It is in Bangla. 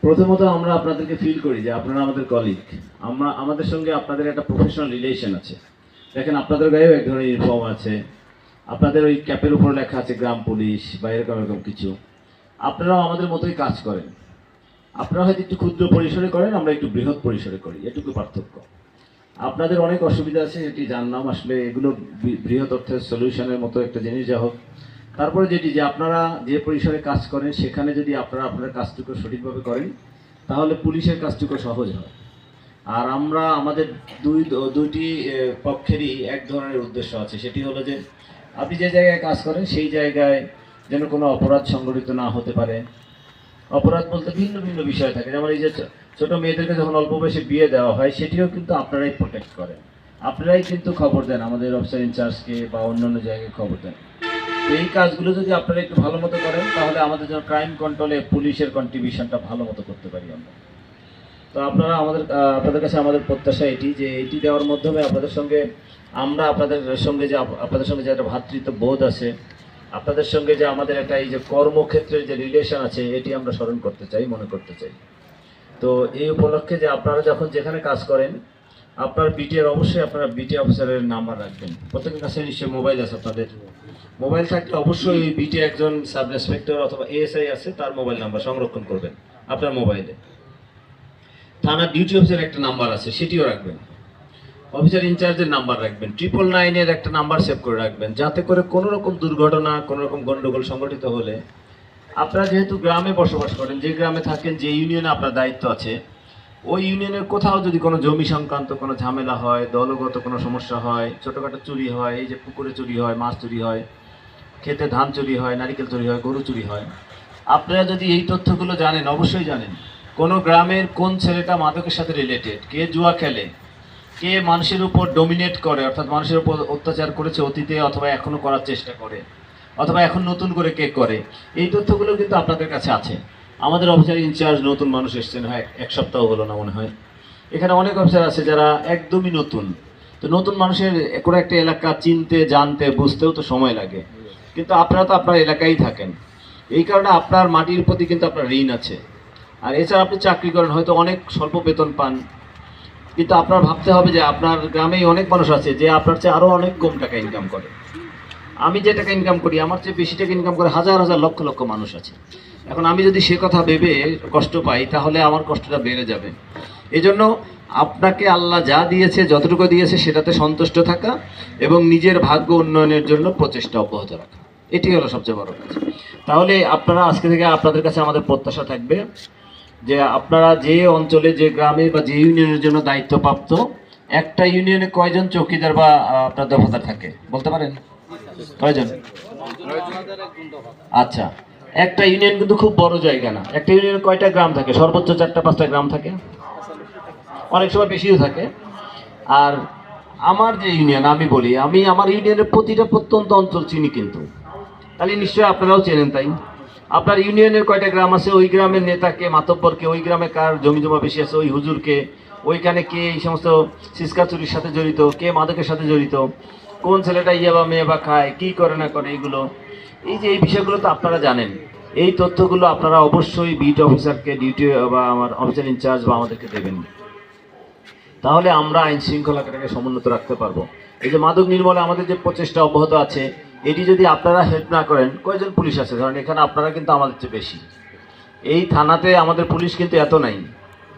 প্রথমত আমরা আপনাদেরকে ফিল করি যে আপনারা আমাদের কলিগ। আমাদের সঙ্গে আপনাদের একটা প্রফেশনাল রিলেশন আছে। দেখেন আপনাদের গায়েও এক ধরনের ইউনিফর্ম আছে, আপনাদের ওই ক্যাপের উপর লেখা আছে গ্রাম পুলিশ বা এরকম এরকম কিছু। আপনারাও আমাদের মতোই কাজ করেন। আপনারা হয়তো একটু ক্ষুদ্র পরিসরে করেন, আমরা একটু বৃহৎ পরিসরে করি, এটুকু পার্থক্য। আপনাদের অনেক অসুবিধা আছে, এটি জানলাম। আসলে এগুলো বৃহৎ অর্থের সলিউশনের মতো একটা জিনিস যা হোক। তারপরে যেটি যে আপনারা যে পরিসরে কাজ করেন সেখানে যদি আপনারা আপনার কাজটুকু সঠিকভাবে করেন তাহলে পুলিশের কাজটুকু সহজ হয়। আর আমরা আমাদের দুইটি পক্ষেরই এক ধরনের উদ্দেশ্য আছে, সেটি হলো যে আপনি যে জায়গায় কাজ করেন সেই জায়গায় যেন কোনো অপরাধ সংঘটিত না হতে পারে। অপরাধ বলতে ভিন্ন ভিন্ন বিষয় থাকে, যেমন এই যে ছোট মেয়েদেরকে যখন অল্প বয়সে বিয়ে দেওয়া হয় সেটিও কিন্তু আপনারাই প্রোটেক্ট করেন, আপনারাই কিন্তু খবর দেন আমাদের অফিসার ইনচার্জকে বা অন্যান্য জায়গায় খবর দেন। তো এই কাজগুলো যদি আপনারা একটু ভালো মতো করেন তাহলে আমাদের যেন ক্রাইম কন্ট্রোলে পুলিশের কন্ট্রিবিউশনটা ভালো মতো করতে পারি আমরা। তো আপনাদের কাছে আমাদের প্রত্যাশা এটি যে এটি দেওয়ার মাধ্যমে আপনাদের সঙ্গে আপনাদের সঙ্গে যে একটা ভ্রাতৃত্ব বোধ আছে, আপনাদের সঙ্গে যে আমাদের একটা এই যে কর্মক্ষেত্রের যে রিলেশন আছে এটি আমরা স্মরণ করতে চাই, মনে করতে চাই। তো এই উপলক্ষে যে আপনারা যখন যেখানে কাজ করেন আপনার অবশ্যই আপনারা বিটি অফিসারের নাম্বার রাখবেন। প্রত্যেকের কাছে নিশ্চয়ই মোবাইল আছে, আপনাদের মোবাইল থাকলে অবশ্যই বিটি একজন সাব ইন্সপেক্টর অথবা এএসআই আছে তার মোবাইল নাম্বার সংরক্ষণ করবেন আপনার মোবাইলে। থানা ডিউটি অফিসারের একটা নাম্বার আছে সেটিও রাখবেন, অফিসার ইনচার্জের নাম্বার রাখবেন, 999-এর একটা নাম্বার সেভ করে রাখবেন, যাতে করে কোনো রকম দুর্ঘটনা কোনো রকম গণ্ডগোল সংঘটিত হলে আপনারা যেহেতু গ্রামে বসবাস করেন, যে গ্রামে থাকেন, যে ইউনিয়নে আপনার দায়িত্ব আছে, ওই ইউনিয়নের কোথাও যদি কোনো জমি সংক্রান্ত কোনো ঝামেলা হয়, দলগত কোনো সমস্যা হয়, ছোটোখাটো চুরি হয়, এই যে পুকুরে চুরি হয়, মাছ চুরি হয়, খেতে ধান চুরি হয়, নারিকেল চুরি হয়, গরু চুরি হয়, আপনারা যদি এই তথ্যগুলো জানেন, অবশ্যই জানেন কোনো গ্রামের কোন ছেলেটা মাদকের সাথে রিলেটেড, কে জুয়া খেলে, কে মানুষের উপর ডোমিনেট করে, অর্থাৎ মানুষের উপর অত্যাচার করেছে অতীতে অথবা এখনও করার চেষ্টা করে, অথবা এখন নতুন করে কে করে, এই তথ্যগুলো কিন্তু আপনাদের কাছে আছে। আমাদের অফিসার ইনচার্জ নতুন মানুষ এসছেন, হয় এক সপ্তাহ হলো না মনে হয়। এখানে অনেক অফিসার আছে যারা একদমই নতুন। তো নতুন মানুষের কোনো একটা এলাকা চিনতে, জানতে, বুঝতেও তো সময় লাগে। কিন্তু আপনারা তো আপনার এলাকায় থাকেন, এই কারণে আপনার মাটির প্রতি কিন্তু আপনার ঋণ আছে। আর এছাড়া আপনি চাকরি করেন, হয়তো অনেক স্বল্প বেতন পান, কিন্তু আপনার ভাবতে হবে যে আপনার গ্রামেই অনেক মানুষ আছে যে আপনার চেয়ে আরও অনেক কম টাকা ইনকাম করে। আমি যে টাকা ইনকাম করি আমার চেয়ে বেশি টাকা ইনকাম করে হাজার হাজার লক্ষ লক্ষ মানুষ আছে। এখন আমি যদি সে কথা ভেবে কষ্ট পাই তাহলে আমার কষ্টটা বেড়ে যাবে। এজন্য আপনাকে আল্লাহ যা দিয়েছে, যতটুকু দিয়েছে সেটাতে সন্তুষ্ট থাকা এবং নিজের ভাগ্য উন্নয়নের জন্য প্রচেষ্টা অব্যাহত রাখা, এটি হলো সবচেয়ে বড় কাজ। তাহলে আপনারা আজকে থেকে আপনাদের কাছে আমাদের প্রত্যাশা থাকবে যে আপনারা যে অঞ্চলে, যে গ্রামে বা যে ইউনিয়নের জন্য দায়িত্বপ্রাপ্ত, একটা ইউনিয়নে কয়জন চৌকিদার বা আপনার দফাদার থাকে বলতে পারেন? কয়জন? আচ্ছা, একটা ইউনিয়ন কিন্তু খুব বড় জায়গা না। একটা ইউনিয়নে কয়টা গ্রাম থাকে? সর্বোচ্চ 4-5টা গ্রাম থাকে, অনেক সময় বেশিও থাকে। আর আমার যে ইউনিয়ন, আমি বলি, আমি আমার ইউনিয়নের প্রতিটা প্রত্যন্ত অঞ্চল চিনি, কিন্তু তাহলে নিশ্চয়ই আপনারাও চেনেন। তাই আপনার ইউনিয়নের কয়টা গ্রাম আছে, ওই গ্রামের নেতাকে, মাতব্বরকে, ওই গ্রামে কার জমি জমা বেশি আছে, ওই হুজুরকে, ওইখানে কে এই সমস্ত সিসকা চুরির সাথে জড়িত, কে মাদকের সাথে জড়িত, কোন ছেলেটা ইয়ে বা মেয়ে বা খায়, কী করে না করে, এইগুলো, এই যে এই বিষয়গুলো তো আপনারা জানেন। এই তথ্যগুলো আপনারা অবশ্যই বিট অফিসারকে, ডিউটি বা আমার অফিসার ইনচার্জ বা আমাদেরকে দেবেন, তাহলে আমরা আইন শৃঙ্খলাটাকে সমুন্নত রাখতে পারবো। এই যে মাদক নির্মূলে আমাদের যে প্রচেষ্টা অব্যাহত আছে, এটি যদি আপনারা হেল্প না করেন, কয়জন পুলিশ আছে ধরেন এখানে, আপনারা কিন্তু আমাদের চেয়ে বেশি। এই থানাতে আমাদের পুলিশ কিন্তু এত নাই।